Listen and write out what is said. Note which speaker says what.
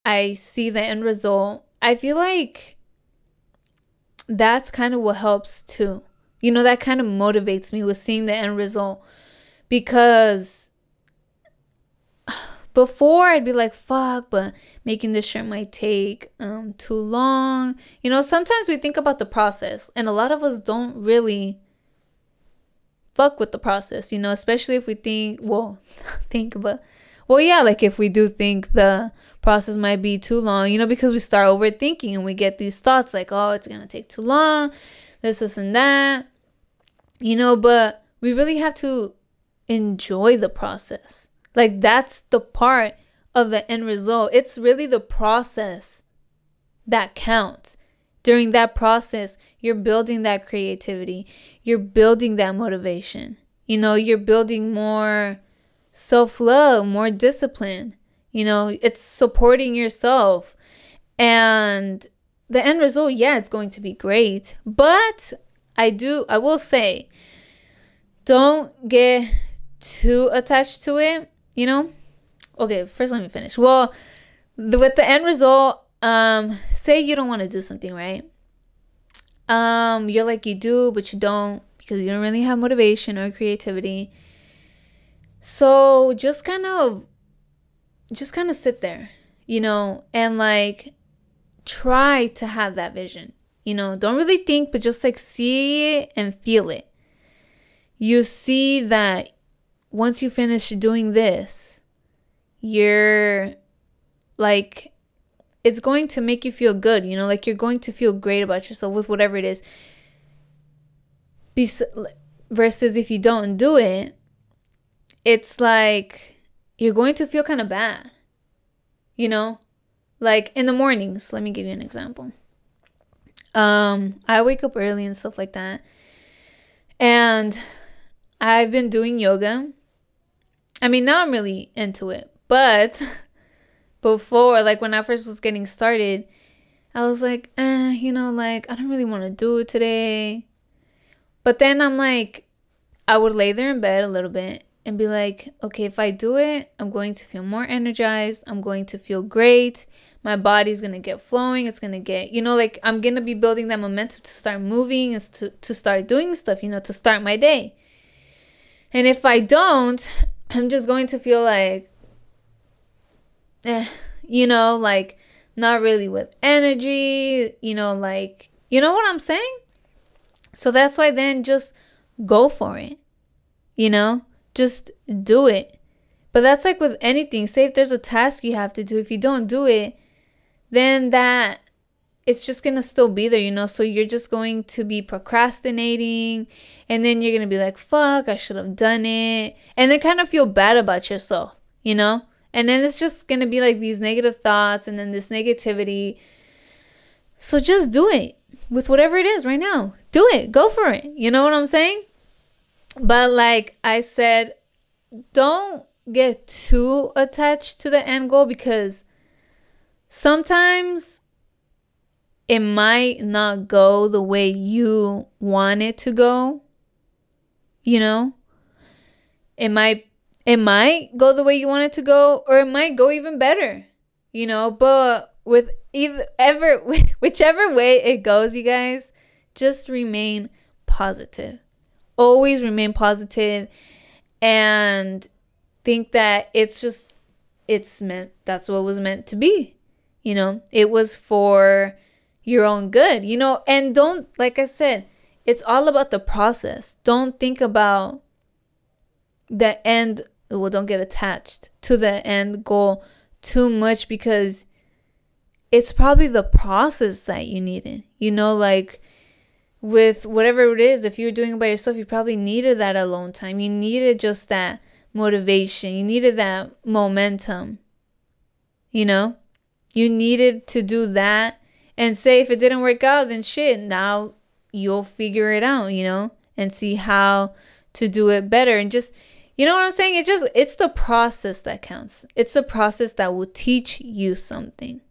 Speaker 1: I see the end result, I feel like that's kind of what helps too. You know, that kind of motivates me with seeing the end result. Because before I'd be like, fuck, but making this shirt might take too long. You know, sometimes we think about the process, and a lot of us don't really fuck with the process, you know, especially if we think, yeah, like if we do think the process might be too long, you know, because we start overthinking and we get these thoughts like, oh, it's gonna take too long, this and that, you know. But we really have to enjoy the process. Like, that's the part of the end result. It's really the process that counts. During that process, you're building that creativity, you're building that motivation, you know, you're building more self-love, more discipline, you know, it's supporting yourself. And the end result, yeah, it's going to be great. But I will say, don't get too attached to it, you know. Okay, first let me finish. Well, with the end result, say you don't want to do something, right? You're like, you do, but you don't, because you don't really have motivation or creativity. So just kind of sit there, you know, and like try to have that vision, you know. Don't really think, but just like see it and feel it. You see that once you finish doing this, you're like, it's going to make you feel good, you know, like you're going to feel great about yourself with whatever it is. Versus if you don't do it, it's like you're going to feel kind of bad, you know. Like in the mornings, let me give you an example. I wake up early and stuff like that, and I've been doing yoga. I mean, now I'm really into it, but before, like when I first was getting started, I was like, you know, like I don't really want to do it today. But then I'm like, I would lay there in bed a little bit and be like, okay, if I do it, I'm going to feel more energized. I'm going to feel great. My body's going to get flowing. It's going to get, you know, like I'm going to be building that momentum to start moving and to start doing stuff, you know, to start my day. And if I don't, I'm just going to feel like, you know, like not really with energy, you know, like, you know what I'm saying? So that's why then just go for it, you know, just do it. But that's like with anything. Say if there's a task you have to do, if you don't do it, then that it's just going to still be there, you know. So you're just going to be procrastinating, and then you're going to be like, fuck, I should have done it. And then kind of feel bad about yourself, you know. And then it's just going to be like these negative thoughts and then this negativity. So just do it with whatever it is right now. Do it. Go for it. You know what I'm saying? But like I said, don't get too attached to the end goal, because sometimes it might not go the way you want it to go. You know? It might go the way you want it to go, or it might go even better, you know. But with whichever way it goes, you guys, just remain positive. Always remain positive, and think that that's what it was meant to be. You know, it was for your own good, you know. And don't, like I said, it's all about the process. Don't think about the end. Well, don't get attached to the end goal too much, because it's probably the process that you needed. You know, like with whatever it is, if you're doing it by yourself, you probably needed that alone time. You needed just that motivation. You needed that momentum. You know, you needed to do that. And say if it didn't work out, then shit, now you'll figure it out, you know, and see how to do it better. And just, you know what I'm saying? It's the process that counts. It's the process that will teach you something.